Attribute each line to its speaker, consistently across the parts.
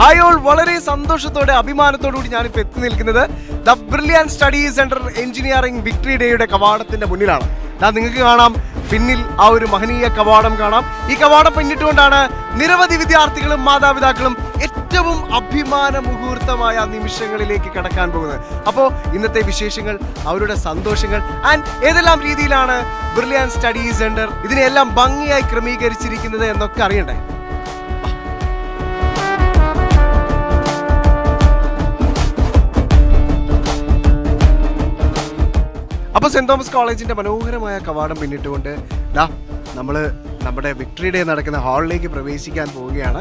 Speaker 1: Hi all, വളരെ സന്തോഷത്തോടെ അഭിമാനത്തോടു കൂടി ഞാനിപ്പോൾ എത്തി നിൽക്കുന്നത് the brilliant studies centre engineering victory ഡേയുടെ കവാടത്തിന്റെ മുന്നിലാണ്. നിങ്ങൾക്ക് കാണാം പിന്നിൽ ആ ഒരു മഹനീയ കവാടം കാണാം. ഈ കവാടം പിന്നിട്ടുകൊണ്ടാണ് നിരവധി വിദ്യാർത്ഥികളും മാതാപിതാക്കളും ഏറ്റവും അഭിമാന മുഹൂർത്തമായ നിമിഷങ്ങളിലേക്ക് കടക്കാൻ പോകുന്നത്. അപ്പോൾ ഇന്നത്തെ വിശേഷങ്ങൾ, അവരുടെ സന്തോഷങ്ങൾ ആൻഡ് ഏതെല്ലാം രീതിയിലാണ് ബ്രില്യൻറ്റ് സ്റ്റഡീസ് സെന്റർ ഇതിനെല്ലാം ഭംഗിയായി ക്രമീകരിച്ചിരിക്കുന്നത് എന്നൊക്കെ അറിയണ്ടേ? അപ്പോൾ സെന്റ് തോമസ് കോളേജിന്റെ മനോഹരമായ കവാടം പിന്നിട്ടുകൊണ്ട് നമ്മൾ നമ്മുടെ വിക്ടറി ഡേ നടക്കുന്ന ഹാളിലേക്ക് പ്രവേശിക്കാൻ പോവുകയാണ്.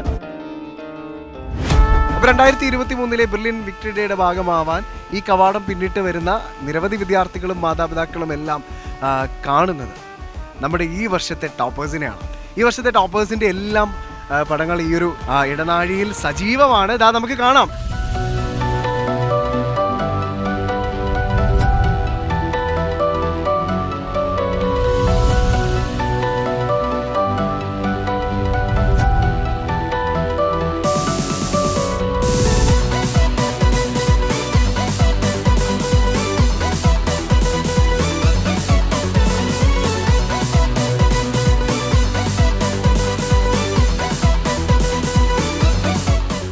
Speaker 1: അപ്പോൾ 2023 ബ്രില്യൻ വിക്ടറി ഡേയുടെ ഭാഗമാവാൻ ഈ കവാടം പിന്നിട്ട് വരുന്ന നിരവധി വിദ്യാർത്ഥികളും മാതാപിതാക്കളും എല്ലാം കാണുന്നത് നമ്മുടെ ഈ വർഷത്തെ ടോപ്പേഴ്സിനെയാണ്. ഈ വർഷത്തെ ടോപ്പേഴ്സിന്റെ എല്ലാം പടങ്ങൾ ഈ ഒരു ഇടനാഴിയിൽ സജീവമാണ്. നമുക്ക് കാണാം.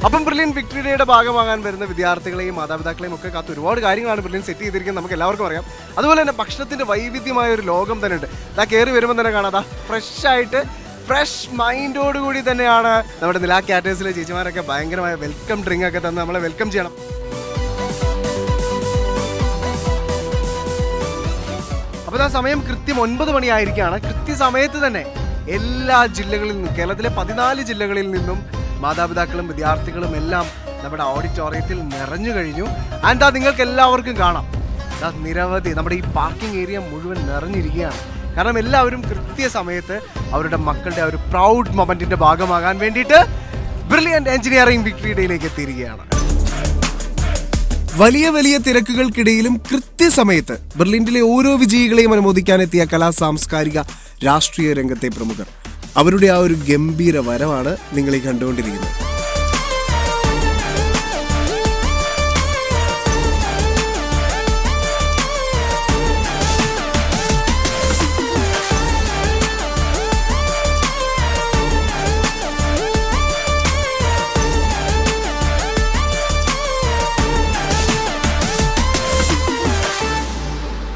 Speaker 1: അപ്പം ബ്രില്യൻ വിക്ടറി ഡേയുടെ ഭാഗമാകാൻ വരുന്ന വിദ്യാർത്ഥികളെയും മാതാപിതാക്കളെയും ഒക്കെ കാത്ത് ഒരുപാട് കാര്യങ്ങളാണ് ബ്രില്യൻ സെറ്റ് ചെയ്തിരിക്കുന്നത്, നമുക്ക് എല്ലാവർക്കും അറിയാം. അതുപോലെ തന്നെ ഭക്ഷണത്തിന്റെ വൈവിധ്യമായ ഒരു ലോകം തന്നെ ഉണ്ട്. കയറി വരുമ്പോൾ തന്നെ കാണാം, ഫ്രഷ് മൈൻഡോടുകൂടി തന്നെയാണ് നമ്മുടെ നിലാ കാറ്റേഴ്സിലെ ചേച്ചിമാരൊക്കെ ഭയങ്കരമായ വെൽക്കം ഡ്രിങ്ക് ഒക്കെ തന്ന് നമ്മളെ വെൽക്കം ചെയ്യണം. അപ്പോൾ സമയം കൃത്യം 9 മണിയായിരിക്കുകയാണ്. കൃത്യസമയത്ത് തന്നെ എല്ലാ ജില്ലകളിൽ നിന്നും, കേരളത്തിലെ 14 ജില്ലകളിൽ നിന്നും മാതാപിതാക്കളും വിദ്യാർത്ഥികളും എല്ലാം നമ്മുടെ ഓഡിറ്റോറിയത്തിൽ നിറഞ്ഞു കഴിഞ്ഞു. ആൻഡ് നിങ്ങൾക്ക് എല്ലാവർക്കും കാണാം, നിരവധി നമ്മുടെ ഈ പാർക്കിംഗ് ഏരിയ മുഴുവൻ നിറഞ്ഞിരിക്കുകയാണ്. കാരണം എല്ലാവരും കൃത്യസമയത്ത് അവരുടെ മക്കളുടെ ആ ഒരു പ്രൗഡ് മൊമെന്റിന്റെ ഭാഗമാകാൻ വേണ്ടിയിട്ട് ബ്രില്യൻറ്റ് എഞ്ചിനീയറിംഗ് വിക്ടറി ഡേയിലേക്ക് എത്തിയിരിക്കുകയാണ്. വലിയ വലിയ തിരക്കുകൾക്കിടയിലും കൃത്യസമയത്ത് ബെർലിനിലെ ഓരോ വിജയികളെയും അനുമോദിക്കാനെത്തിയ കലാ സാംസ്കാരിക രാഷ്ട്രീയ രംഗത്തെ പ്രമുഖർ, അവരുടെ ആ ഒരു ഗംഭീര വരവാണ് നിങ്ങൾ ഈ കണ്ടുകൊണ്ടിരിക്കുന്നത്.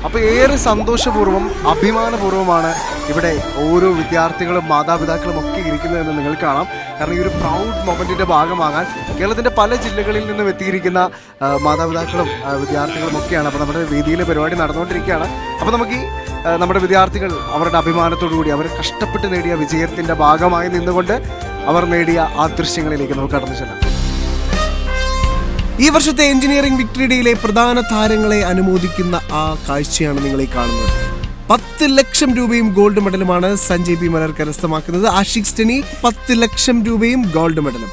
Speaker 1: അപ്പോൾ ഏറെ സന്തോഷപൂർവ്വം അഭിമാനപൂർവ്വമാണ് ഇവിടെ ഓരോ വിദ്യാർത്ഥികളും മാതാപിതാക്കളും ഒക്കെ ഇരിക്കുന്നതെന്ന് നിങ്ങൾക്ക് കാണാം. കാരണം ഈ ഒരു പ്രൗഡ് മൊമെന്റിന്റെ ഭാഗമാകാൻ കേരളത്തിന്റെ പല ജില്ലകളിൽ നിന്നും എത്തിയിരിക്കുന്ന മാതാപിതാക്കളും വിദ്യാർത്ഥികളും ഒക്കെയാണ്. അപ്പോൾ നമ്മുടെ വേദിയിലെ പരിപാടി നടന്നുകൊണ്ടിരിക്കുകയാണ്. അപ്പോൾ നമുക്ക് നമ്മുടെ വിദ്യാർത്ഥികൾ അവരുടെ അഭിമാനത്തോടുകൂടി അവർ കഷ്ടപ്പെട്ട് നേടിയ വിജയത്തിന്റെ ഭാഗമായി നിന്നുകൊണ്ട് അവർ നേടിയ ആ ദൃശ്യങ്ങളിലേക്ക് നമുക്ക് കടന്നു ചെല്ലാം. ഈ വർഷത്തെ എഞ്ചിനീയറിംഗ് വിക്ടറി ഡേയിലെ പ്രധാന താരങ്ങളെ അനുമോദിക്കുന്ന ആ കാഴ്ചയാണ് നിങ്ങൾ ഈ കാണുന്നത്. 10 ലക്ഷം രൂപയും ഗോൾഡ് മെഡലുമാണ് സഞ്ജയ് പി മലർ കരസ്ഥമാക്കുന്നത്. ആഷിഖ് സ്റ്റനി 10 ലക്ഷം രൂപയും ഗോൾഡ് മെഡലും.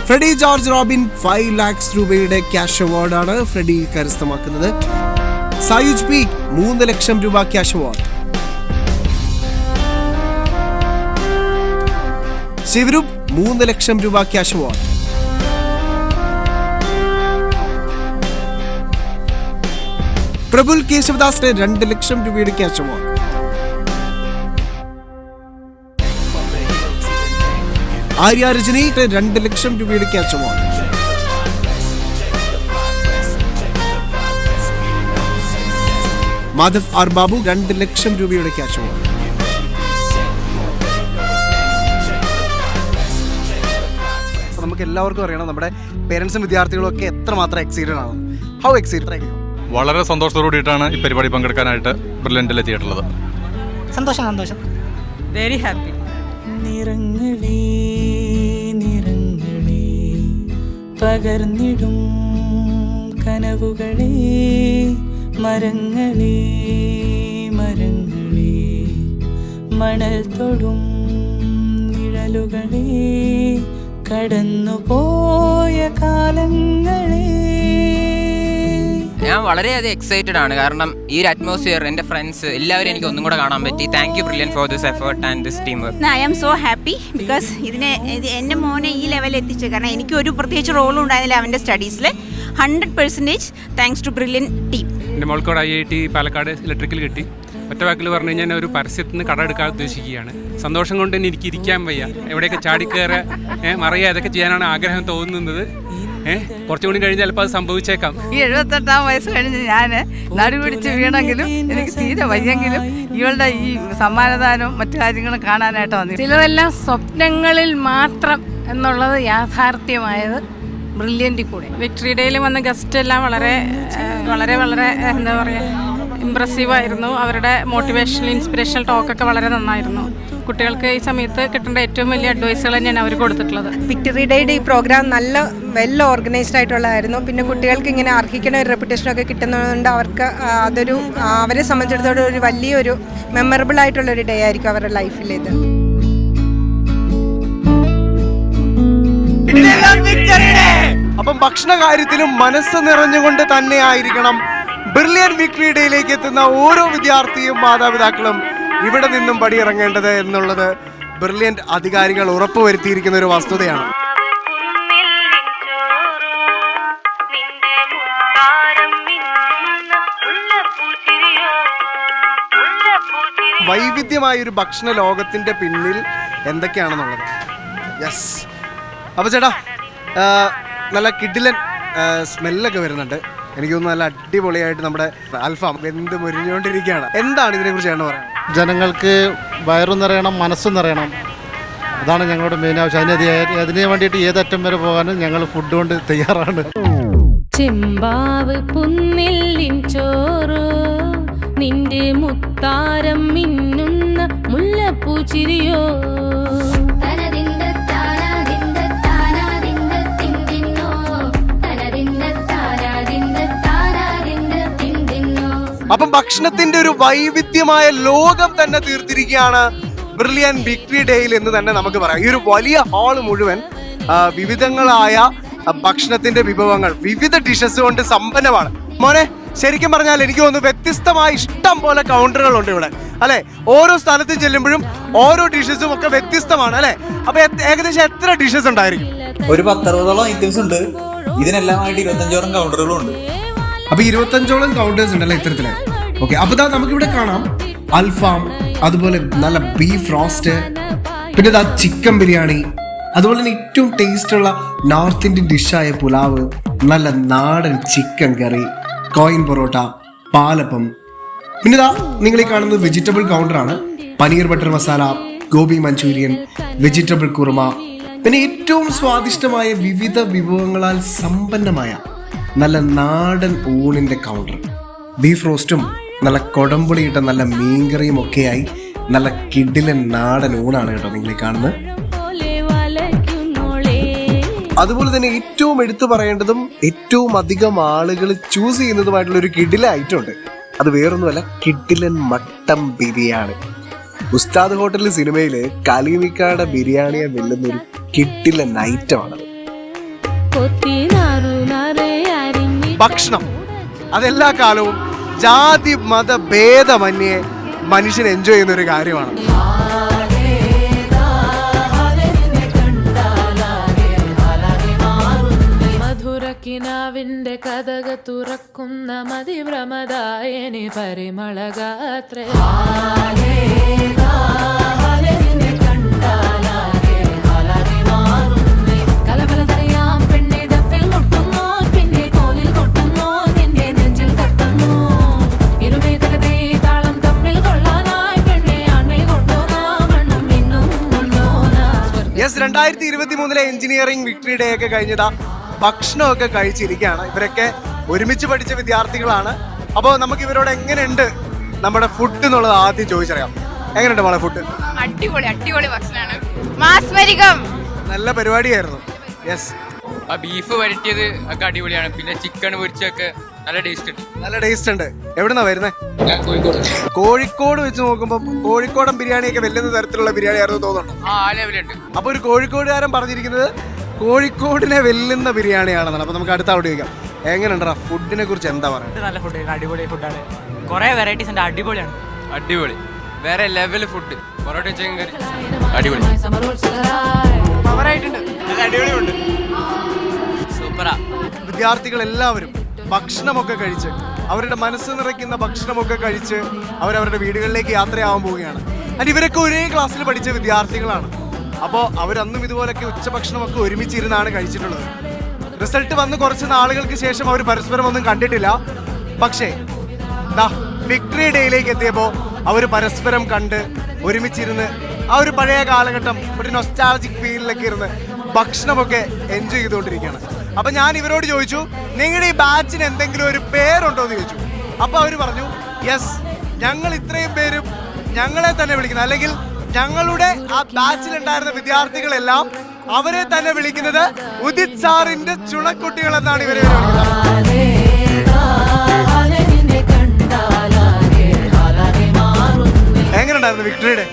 Speaker 1: ഫ്രെഡി ജോർജ് റോബിൻ 5 lakhs രൂപയുടെ ക്യാഷ് അവാർഡാണ് ഫ്രെഡി കരസ്ഥമാക്കുന്നത്. സായുജ് പി 3 ലക്ഷം രൂപ ക്യാഷ് അവാർഡ്. ശിവരൂപ് 3 ലക്ഷം രൂപ ക്യാഷ് അവാർഡ്. പ്രബുൽ കേശവദാസിന് 2 ലക്ഷം രൂപയുടെ ക്യാഷ് അവാർഡ്. ആര്യ രജനി 2 ലക്ഷം രൂപയുടെ cash award. Madhav R Babu 2 ലക്ഷം രൂപയുടെ ക്യാഷ് അവാർഡ്. നമുക്ക് എല്ലാവർക്കും അറിയണം നമ്മുടെ പേരൻസും വിദ്യാർത്ഥികളും ഒക്കെ എത്രമാത്രം എക്സൈറ്റഡ് ആണ്. ഹൗ എക്സൈറ്റഡ് ആയിരിക്കും?
Speaker 2: വളരെ സന്തോഷത്തോടുകൂടിയിട്ടാണ് ഈ പരിപാടി പങ്കെടുക്കാനായിട്ട് ബ്രില്യൻറ്റിൽ എത്തിയിട്ടുള്ളത്.
Speaker 3: സന്തോഷം, വെരി ഹാപ്പി.
Speaker 4: നിറങ്ങളേ നിറങ്ങളേ പകർന്നിടും കനവുകളേ, മരങ്ങളേ മരങ്ങളേ മണൽ തൊടും നിഴലുകളേ, കടന്നുപോയ കാലങ്ങളേ.
Speaker 3: ഞാൻ
Speaker 5: ഞാൻ വളരെയധികം എക്സൈറ്റഡ് ആണ്. കാരണം ഈ ഒരു അറ്റ്മോസ്ഫിയർ, എൻ്റെ ഫ്രണ്ട്സ് എല്ലാവരും എനിക്ക് ഒന്നും കൂടെ കാണാൻ പറ്റി. Thank you brilliant for this effort and this team work.
Speaker 6: I am so happy because എൻ്റെ മോനെ ഈ ലെവലിൽ എത്തിച്ചു. കാരണം എനിക്ക് ഒരു പ്രത്യേകിച്ച് റോളും ഉണ്ടായിരുന്നില്ല അവൻ്റെ സ്റ്റഡീസിൽ. 100% താങ്ക്സ് ടു ബ്രില്യൻ ടീം.
Speaker 7: എൻ്റെ മോൾക്കോട് IIT പാലക്കാട് ഇലക്ട്രിക്കൽ കിട്ടി. ഒറ്റ വാക്കിൽ പറഞ്ഞു കഴിഞ്ഞാൽ ഒരു പരസ്യത്തിൽ നിന്ന് കട എടുക്കാൻ ഉദ്ദേശിക്കുകയാണ്. സന്തോഷം കൊണ്ട് തന്നെ എനിക്ക് ഇരിക്കാൻ വയ്യ. എവിടെയൊക്കെ ചാടിക്കയറുക, മറിയുക, അതൊക്കെ ചെയ്യാനാണ് ആഗ്രഹം തോന്നുന്നത്. കുറച്ചുകൂടി കഴിഞ്ഞ് ചിലപ്പോൾ അത് സംഭവിച്ചേക്കാം.
Speaker 3: ഈ 78-ാം വയസ്സ് കഴിഞ്ഞ് ഞാൻ നടുപിടിച്ച് വീണെങ്കിലും എനിക്ക് തീരെ വയ്യെങ്കിലും ഇവളുടെ ഈ സമ്മാനദാനവും മറ്റു കാര്യങ്ങളും കാണാനായിട്ട് വന്നു. ചിലതെല്ലാം സ്വപ്നങ്ങളിൽ മാത്രം എന്നുള്ളത് യാഥാർത്ഥ്യമായത് ബ്രില്യൻറ്റിൽ കൂടെ. വിക്ടറി ഡേയിൽ വന്ന ഗസ്റ്റ് എല്ലാം വളരെ വളരെ വളരെ എന്താ പറയുക, ഇമ്പ്രസീവായിരുന്നു. അവരുടെ മോട്ടിവേഷണൽ ഇൻസ്പിറേഷണൽ ടോക്കൊക്കെ വളരെ നന്നായിരുന്നു. കുട്ടികൾക്ക് ഈ സമയത്ത് കിട്ടേണ്ട ഏറ്റവും വലിയ അഡ്വൈസുകൾ തന്നെയാണ് അവർ കൊടുത്തിട്ടുള്ളത്.
Speaker 8: വിക്ടറി ഡേയുടെ ഈ പ്രോഗ്രാം നല്ല വെൽ ഓർഗനൈസ്ഡ് ആയിട്ടുള്ളതായിരുന്നു. പിന്നെ കുട്ടികൾക്ക് ഇങ്ങനെ അർഹിക്കുന്ന ഒരു റെപ്യൂട്ടേഷനൊക്കെ കിട്ടുന്നതുകൊണ്ട് അവർക്ക് അതൊരു അവരെ സംബന്ധിച്ചിടത്തോളം ഒരു വലിയൊരു മെമ്മറബിൾ ആയിട്ടുള്ളൊരു ഡേ ആയിരിക്കും അവരുടെ ലൈഫിലേത്.
Speaker 1: അപ്പം ഭക്ഷണ കാര്യത്തിലും മനസ്സ് നിറഞ്ഞുകൊണ്ട് തന്നെ ആയിരിക്കണം ബ്രില്യൻ വിക്ടറി ഡേയിലേക്ക് എത്തുന്ന ഓരോ വിദ്യാർത്ഥിയും മാതാപിതാക്കളും ഇവിടെ നിന്നും പടിയിറങ്ങേണ്ടത് എന്നുള്ളത് ബ്രില്യന്റ് അധികാരികൾ ഉറപ്പുവരുത്തിയിരിക്കുന്ന ഒരു വസ്തുതയാണ്. വൈവിധ്യമായ ഒരു ഭക്ഷണ ലോകത്തിന്റെ പിന്നിൽ എന്തൊക്കെയാണെന്നുള്ളത്. യെസ്. അപ്പോൾ ചേട്ടാ, നല്ല കിഡിലൻ സ്മെല്ലൊക്കെ വരുന്നുണ്ട്. എനിക്ക് തോന്നുന്നു നല്ല അടിപൊളിയായിട്ട് നമ്മുടെ അൽഫാം വെന്ത് മുരിഞ്ഞുകൊണ്ടിരിക്കുകയാണ്. എന്താണ് ഇതിനെക്കുറിച്ച് ചേട്ടൻ പറയുന്നത്?
Speaker 9: ജനങ്ങൾക്ക് വയറും നിറയണം, മനസ്സും നിറയണം. അതാണ് ഞങ്ങളുടെ മെയിൻ ആവശ്യം. അതിന് വേണ്ടിയിട്ട് ഏതറ്റം വരെ പോകാനും ഞങ്ങൾ ഫുഡ് കൊണ്ട് തയ്യാറാണ്.
Speaker 10: ചെമ്പാവ് പുന്നില്ലിൻ ചോറ്, നിന്റെ മുത്താരം മിന്നുന്ന മുല്ലപ്പൂച്ചിരിയോ.
Speaker 1: അപ്പം ഭക്ഷണത്തിന്റെ ഒരു വൈവിധ്യമായ ലോകം തന്നെ തീർത്തിരിക്കുകയാണ് ബ്രില്യൻ വിക്ടറി ഡേയിൽ എന്ന് തന്നെ നമുക്ക് പറയാം. ഈ ഒരു വലിയ ഹാള് മുഴുവൻ വിവിധങ്ങളായ ഭക്ഷണത്തിന്റെ വിഭവങ്ങൾ, വിവിധ ഡിഷസ് കൊണ്ട് സമ്പന്നമാണ്. മോനെ, ശരിക്കും പറഞ്ഞാൽ എനിക്ക് തോന്നുന്നു വ്യത്യസ്തമായ ഇഷ്ടം പോലെ കൗണ്ടറുകളുണ്ട് ഇവിടെ, അല്ലെ? ഓരോ സ്ഥലത്ത് ചെല്ലുമ്പോഴും ഓരോ ഡിഷസും ഒക്കെ വ്യത്യസ്തമാണ്, അല്ലെ? അപ്പൊ ഏകദേശം എത്ര ഡിഷസ് ഉണ്ടായിരിക്കും?
Speaker 11: ഒരു 10-60ഓളം ഐറ്റംസ് ഉണ്ട്. ഇതിനെല്ലാമായിട്ട് 25ഓളം കൗണ്ടറുകളും ഉണ്ട്.
Speaker 1: അപ്പൊ 25ഓളം കൗണ്ടേഴ്സ് ഉണ്ടല്ലേ ഇത്തരത്തില്. ഓക്കെ, അപ്പൊ നമുക്കിവിടെ കാണാം അൽഫാം, അതുപോലെ നല്ല ബീഫ് റോസ്റ്റ്, പിന്നെ ചിക്കൻ ബിരിയാണി, അതുപോലെ തന്നെ ഏറ്റവും ടേസ്റ്റുള്ള നോർത്ത് ഇന്ത്യൻ ഡിഷായ പുലാവ്, നല്ല നാടൻ chicken curry, coin parotta, palappam. പിന്നെ നിങ്ങൾ ഈ കാണുന്നത് വെജിറ്റബിൾ കൗണ്ടറാണ്. Paneer butter masala, gobi Manchurian, vegetable kurma, പിന്നെ ഏറ്റവും സ്വാദിഷ്ടമായ വിവിധ വിഭവങ്ങളാൽ സമ്പന്നമായ നല്ല നാടൻ ഊണിന്റെ കൗണ്ടർ. ബീഫ് റോസ്റ്റും നല്ല കൊടംപുളിയിട്ട നല്ല മീൻകറിയും ഒക്കെയായി നല്ല കിടിലൻ നാടൻ ഊണാണ് കേട്ടോ നിങ്ങൾ ഈ കാണുന്നത്. അതുപോലെ തന്നെ ഏറ്റവും എടുത്തു പറയേണ്ടതും ഏറ്റവും അധികം ആളുകൾ ചൂസ് ചെയ്യുന്നതുമായിട്ടുള്ള ഒരു കിടിലൻ ഐറ്റം ഉണ്ട്. അത് വേറൊന്നുമല്ല, കിടിലൻ മട്ടൻ ബിരിയാണി. ഉസ്താദ് ഹോട്ടൽ സിനിമയില് കലീമിക്കാടെ ബിരിയാണിയെ വെല്ലുന്ന ഒരു കിടിലൻ ഐറ്റമാണത്. ഭക്ഷണം അതെല്ലാ കാലവും ജാതി മത ഭേദമന്യേ മനുഷ്യൻ എൻജോയ് ചെയ്യുന്ന ഒരു കാര്യമാണ്.
Speaker 10: മധുരക്കിനാവിന്റെ കഥക തുറക്കുന്ന മതിഭ്രമദായനി പരിമളഗാത്രേ.
Speaker 1: യെസ്, 2023 എഞ്ചിനീയറിംഗ് വിക്ടറി ഡേ ഒക്കെ കഴിഞ്ഞതാ, ഭക്ഷണമൊക്കെ കഴിച്ചിരിക്കുകയാണ്. ഇവരൊക്കെ ഒരുമിച്ച് പഠിച്ച വിദ്യാർത്ഥികളാണ്. അപ്പോൾ നമുക്ക് ഇവരോട് എങ്ങനെയുണ്ട് നമ്മുടെ ഫുഡ് എന്നുള്ളത് ആദ്യം ചോദിച്ചറിയാം. എങ്ങനെയുണ്ട് മോളെ ഫുഡ്?
Speaker 6: അടിപൊളി അടിപൊളി ഭക്ഷണമാണ്. മാസ്മരികം
Speaker 1: നല്ല പരിപാടിയായിരുന്നു. യെസ്,
Speaker 5: ആ ബീഫ് വരട്ടിയത് ഒക്കെ അടിപൊളിയാണ്. പിന്നെ ചിക്കൻ പൊരിച്ചൊക്കെ നല്ല ടേസ്റ്റ് ഉണ്ട്.
Speaker 1: നല്ല ടേസ്റ്റ് ഉണ്ട്. എവിടുന്നാ വരുന്നേ?
Speaker 5: കോഴിക്കോട്.
Speaker 1: കോഴിക്കോട് വെച്ച് നോക്കുമ്പോൾ കോഴിക്കോടൻ ബിരിയാണിയൊക്കെ വെല്ലുന്ന തരത്തിലുള്ള ബിരിയാണി ആയിരുന്നു തോന്നുന്നുണ്ടോ?
Speaker 5: ആ ലെവലുണ്ട്.
Speaker 1: അപ്പൊ ഒരു കോഴിക്കോടുകാരൻ പറഞ്ഞിരിക്കുന്നത് കോഴിക്കോടിനെ വെല്ലുന്ന ബിരിയാണിയാണെന്നാണ്. അപ്പൊ നമുക്ക് അടുത്ത അവിടെ ചോദിക്കാം. എങ്ങനെയുണ്ടാ ഫുഡിനെ കുറിച്ച് എന്താ പറയുക?
Speaker 4: നല്ല ഫുഡ്, അടിപൊളി ഫുഡാണ്. കുറേ വെറൈറ്റീസ് ഉണ്ട്, അടിപൊളിയാണ്.
Speaker 5: അടിപൊളി, വേറെ ലെവൽ ഫുഡ്. പൊറോട്ട ചിക്കൻ കറി അടിപൊളി,
Speaker 4: അടിപൊളിയുണ്ട്, സൂപ്പറാ.
Speaker 1: വിദ്യാർത്ഥികൾ എല്ലാവരും ഭക്ഷണമൊക്കെ കഴിച്ച് അവരുടെ മനസ്സ് നിറയ്ക്കുന്ന ഭക്ഷണമൊക്കെ കഴിച്ച് അവരവരുടെ വീടുകളിലേക്ക് യാത്രയാവാൻ പോവുകയാണ്. and ഇവരൊക്കെ ഒരേ ക്ലാസ്സിൽ പഠിച്ച വിദ്യാർത്ഥികളാണ്. അപ്പോൾ അവരന്നും ഇതുപോലൊക്കെ ഉച്ചഭക്ഷണമൊക്കെ ഒരുമിച്ചിരുന്നാണ് കഴിച്ചിട്ടുള്ളത്. റിസൾട്ട് വന്ന് കുറച്ച് നാളുകൾക്ക് ശേഷം അവർ പരസ്പരം ഒന്നും കണ്ടിട്ടില്ല. പക്ഷേ വിക്ടറി ഡേയിലേക്ക് എത്തിയപ്പോൾ അവർ പരസ്പരം കണ്ട് ഒരുമിച്ചിരുന്ന് ആ ഒരു പഴയ കാലഘട്ടം ഒരു നൊസ്റ്റാൾജിക് ഫീലിലൊക്കെ ഇരുന്ന് ഭക്ഷണമൊക്കെ എൻജോയ് ചെയ്തുകൊണ്ടിരിക്കുകയാണ്. അപ്പം ഞാൻ ഇവരോട് ചോദിച്ചു, നിങ്ങളുടെ ഈ ബാച്ചിന് എന്തെങ്കിലും ഒരു പേരുണ്ടോ എന്ന് ചോദിച്ചു. അപ്പോൾ അവർ പറഞ്ഞു, യെസ്, ഞങ്ങൾ ഇത്രയും പേരും ഞങ്ങളെ തന്നെ വിളിക്കുന്നത്, അല്ലെങ്കിൽ ഞങ്ങളുടെ ആ ബാച്ചിലുണ്ടായിരുന്ന വിദ്യാർത്ഥികളെല്ലാം അവരെ തന്നെ വിളിക്കുന്നത് ഉദിത് സാറിന്റെ ചുണക്കുട്ടികൾ എന്നാണ് ഇവരെ വിളിക്കുന്നത്. എങ്ങനെയുണ്ടായിരുന്നു വിക്ടറി ഡേ?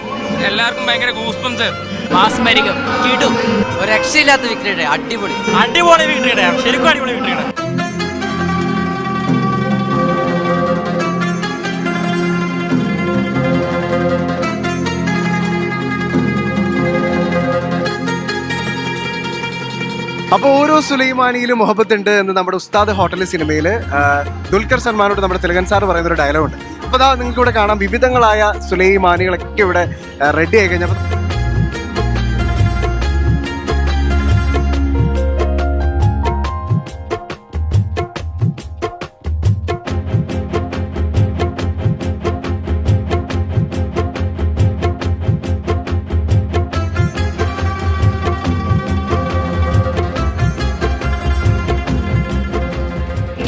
Speaker 7: എല്ലാവർക്കും ഭയങ്കര ഗൂസ്പംസ്,
Speaker 4: മാസ്മരികം, കിടും, ഒരു രക്ഷയില്ലാത്ത വിക്ടറി ഡേ. അടിപൊളി അടിപൊളി വിക്ടറി ഡേ, ശരിക്കും അടിപൊളി വിക്ടറി ഡേ.
Speaker 1: അപ്പോൾ ഓരോ സുലൈമാനിയിലും മുഹബത്തുണ്ട് എന്ന് നമ്മുടെ ഉസ്താദ് ഹോട്ടൽ സിനിമയിൽ ദുൽഖർ സൽമാനോട് നമ്മുടെ തിലകൻ സാർ പറയുന്ന ഒരു ഡയലോഗുണ്ട്. അപ്പോൾ അതാ നിങ്ങൾക്ക് ഇവിടെ കാണാം, വിവിധങ്ങളായ സുലൈമാനികളൊക്കെ ഇവിടെ റെഡി ആയി കഴിഞ്ഞപ്പോൾ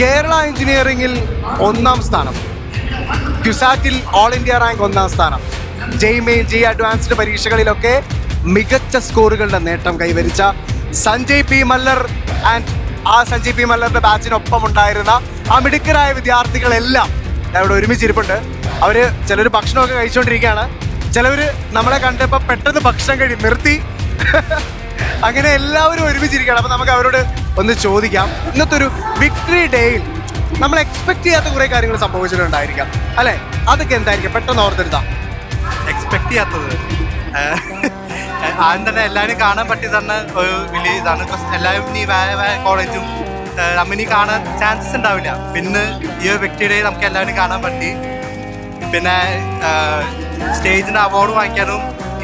Speaker 1: കേരള എഞ്ചിനീയറിംഗിൽ 1ാം സ്ഥാനം, ക്യുസാറ്റിൽ ഓൾ ഇന്ത്യ റാങ്ക് 1ാം സ്ഥാനം, ജെയ് അഡ്വാൻസ്ഡ് പരീക്ഷകളിലൊക്കെ മികച്ച സ്കോറുകളുടെ നേട്ടം കൈവരിച്ച സഞ്ജയ് പി മല്ലർ ആൻഡ് ആ സഞ്ജയ് പി മല്ലറിന്റെ ബാച്ചിനൊപ്പം ഉണ്ടായിരുന്ന ആ മിടുക്കരായ വിദ്യാർത്ഥികളെല്ലാം ഇവിടെ ഒരുമിച്ചിരിപ്പുണ്ട്. അവർ ചിലർ ഭക്ഷണമൊക്കെ കഴിച്ചുകൊണ്ടിരിക്കുകയാണ്, ചിലവർ നമ്മളെ കണ്ടപ്പോൾ പെട്ടെന്ന് ഭക്ഷണം നിർത്തി. അങ്ങനെ എല്ലാവരും ഒരുമിച്ചിരിക്കുകയാണ്. അപ്പോൾ നമുക്ക് അവരോട് ഒന്ന് ചോദിക്കാം, ഇന്നത്തെ ഒരു വിക്ടറി ഡേയിൽ നമ്മൾ എക്സ്പെക്ട് ചെയ്യാത്ത കുറേ കാര്യങ്ങൾ സംഭവിച്ചിട്ടുണ്ടായിരിക്കാം അല്ലേ? അതൊക്കെ എന്തായിരിക്കും പെട്ടെന്ന് ഓർത്തെടുത്താ?
Speaker 9: എക്സ്പെക്ട് ചെയ്യാത്തത് ആദ്യം തന്നെ എല്ലാവരും കാണാൻ പറ്റി തന്നെ ഒരു വലിയ ഇതാണ്. എല്ലാവരും ഇനി വേറെ കോളേജും നമ്മിനി കാണാൻ ചാൻസസ് ഉണ്ടാവില്ല. പിന്നെ ഈ ഒരു വ്യക്തിയുടെ നമുക്ക് എല്ലാവരും കാണാൻ പറ്റി. പിന്നെ സ്റ്റേജിന് അവാർഡ് വാങ്ങിക്കാനും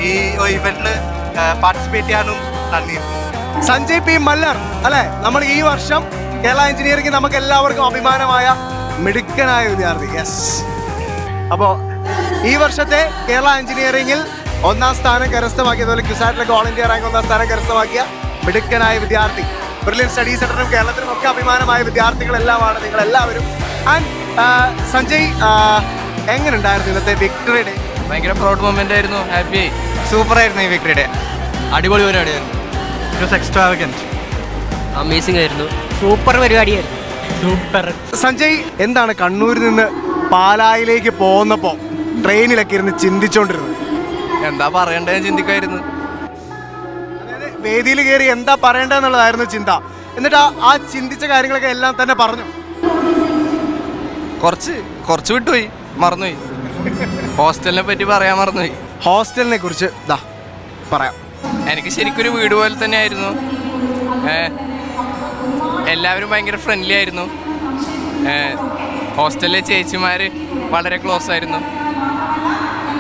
Speaker 9: ഈ ഇവന്റിൽ പാർട്ടിസിപ്പേറ്റ് ചെയ്യാനും നന്ദി.
Speaker 1: സഞ്ജയ് പി മല്ലർ അല്ലെ, നമ്മൾ ഈ വർഷം കേരള എഞ്ചിനീയറിംഗ് നമുക്ക് എല്ലാവർക്കും അഭിമാനമായ മിടുക്കനായ വിദ്യാർത്ഥി. യെസ്, അപ്പോൾ ഈ വർഷത്തെ കേരള എഞ്ചിനീയറിംഗിൽ 1ാം സ്ഥാനം കരസ്ഥമാക്കിയ, അതുപോലെ ക്യുസാറ്റിലൊക്കെ ഓൾ ഇന്ത്യ റാങ്ക് 1ാം സ്ഥാനം കരസ്ഥമാക്കിയ മിടുക്കനായ വിദ്യാർത്ഥി. ബ്രില്യൻ സ്റ്റഡി സെന്ററിനും കേരളത്തിനും ഒക്കെ അഭിമാനമായ വിദ്യാർത്ഥികളെല്ലാമാണ് നിങ്ങളെല്ലാവരും. ആൻഡ് സഞ്ജയ്, എങ്ങനെ ഉണ്ടായിരുന്നു ഇന്നത്തെ വിക്ടറി ഡേ?
Speaker 5: ഭയങ്കര പ്രൗഡ് മൊമെന്റ് ആയിരുന്നു, ഹാപ്പി, സൂപ്പർ ആയിരുന്നു ഈ വിക്ടറി ഡേ. അടിപൊളി പരിപാടിയായിരുന്നു.
Speaker 4: അമേസിംഗ് ആയിരുന്നു, സൂപ്പർ പരിപാടിയായിരുന്നു, സൂപ്പർ.
Speaker 1: സഞ്ജയ്, എന്താണ് കണ്ണൂരിൽ നിന്ന് പാലായിലേക്ക് പോകുന്നപ്പോൾ ട്രെയിനിലൊക്കെ ഇരുന്ന് ചിന്തിച്ചോണ്ടിരുന്നത്?
Speaker 5: എന്താ പറയണ്ടേന്ന് ചിന്തിക്കായിരുന്നു.
Speaker 1: അതായത് വേദിയിൽ കയറി എന്താ പറയേണ്ടതെന്നുള്ളതായിരുന്നു ചിന്ത. എന്നിട്ട് ആ ചിന്തിച്ച കാര്യങ്ങളൊക്കെ എല്ലാം തന്നെ പറഞ്ഞു.
Speaker 5: കുറച്ച് വിട്ടുപോയി, മറന്നുപോയി. ഹോസ്റ്റലിനെ പറ്റി പറയാൻ മറന്നുപോയി.
Speaker 1: ഹോസ്റ്റലിനെ കുറിച്ച് പറയാം.
Speaker 5: എനിക്ക് ശരിക്കൊരു വീട് പോലെ തന്നെ ആയിരുന്നു. എല്ലാവരും ഭയങ്കര ഫ്രണ്ട്ലി ആയിരുന്നു. ഹോസ്റ്റലിലെ ചേച്ചിമാർ വളരെ ക്ലോസ് ആയിരുന്നു.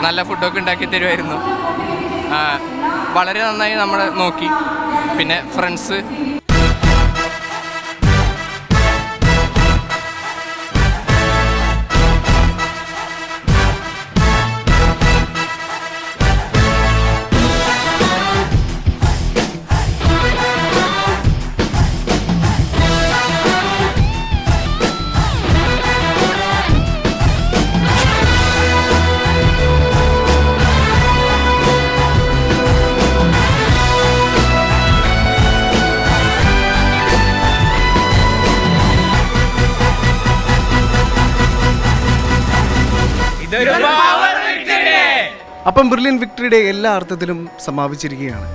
Speaker 5: നല്ല ഫുഡൊക്കെ ഉണ്ടാക്കി തരുമായിരുന്നു. വളരെ നന്നായി നമ്മളെ നോക്കി. പിന്നെ ഫ്രണ്ട്സ്,
Speaker 1: അപ്പം ബ്രില്യൻ വിക്ടറി ഡേ എല്ലാ അർത്ഥത്തിലും സമാപിച്ചിരിക്കുകയാണ്.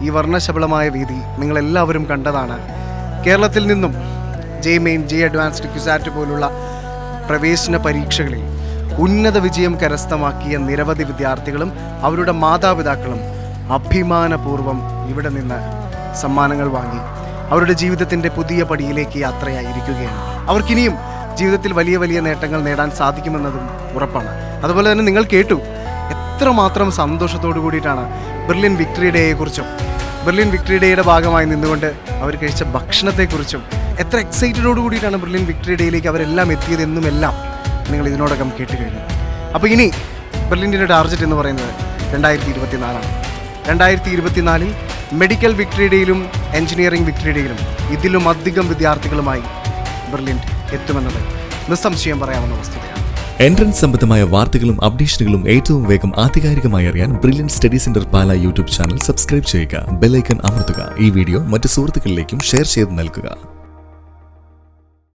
Speaker 1: ഈ വർണ്ണശബളമായ വേദി നിങ്ങളെല്ലാവരും കണ്ടതാണ്. കേരളത്തിൽ നിന്നും മെയിൻ, അഡ്വാൻസ്ഡ്, ക്യുസാറ്റ് പോലുള്ള പ്രവേശന പരീക്ഷകളിൽ ഉന്നത വിജയം കരസ്ഥമാക്കിയ നിരവധി വിദ്യാർത്ഥികളും അവരുടെ മാതാപിതാക്കളും അഭിമാനപൂർവ്വം ഇവിടെ നിന്ന് സമ്മാനങ്ങൾ വാങ്ങി അവരുടെ ജീവിതത്തിൻ്റെ പുതിയ പടിയിലേക്ക് യാത്രയായിരിക്കുകയാണ്. അവർക്കിനിയും ജീവിതത്തിൽ വലിയ വലിയ നേട്ടങ്ങൾ നേടാൻ സാധിക്കുമെന്നതും ഉറപ്പാണ്. അതുപോലെ തന്നെ നിങ്ങൾ കേട്ടു എത്രമാത്രം സന്തോഷത്തോടു കൂടിയിട്ടാണ് ബെർലിൻ വിക്ടറി ഡേയെക്കുറിച്ചും ബെർലിൻ വിക്ടറി ഡേയുടെ ഭാഗമായി നിന്നുകൊണ്ട് അവർ കഴിച്ച ഭക്ഷണത്തെക്കുറിച്ചും എത്ര എക്സൈറ്റഡോട് കൂടിയിട്ടാണ് ബെർലിൻ വിക്ടറി ഡേയിലേക്ക് അവരെല്ലാം എത്തിയതെന്നുമെല്ലാം നിങ്ങൾ ഇതിനോടകം കേട്ട് കഴിഞ്ഞു. അപ്പോൾ ഇനി ബെർലിൻ്റെ ടാർഗറ്റ് എന്ന് പറയുന്നത് 2024 2024 മെഡിക്കൽ വിക്ടറി ഡേയിലും എഞ്ചിനീയറിംഗ് വിക്ടറി ഡേയിലും ഇതിലും അധികം വിദ്യാർത്ഥികളുമായി ബെർലിൻ എത്തുമെന്നത് നിസ്സംശയം പറയാവുന്ന വസ്തുതയാണ്.
Speaker 12: എൻട്രൻസ് സംബന്ധമായ വാർത്തകളും അപ്ഡേഷനുകളും ഏറ്റവും വേഗം ആധികാരികമായി അറിയാൻ ബ്രില്യൻ സ്റ്റഡി സെന്റർ പാല യൂട്യൂബ് ചാനൽ സബ്സ്ക്രൈബ് ചെയ്യുക, ബെൽ ഐക്കൺ അമർത്തുക. ഈ വീഡിയോ മറ്റ് സുഹൃത്തുക്കളിലേക്കും ഷെയർ ചെയ്ത് നൽകുക.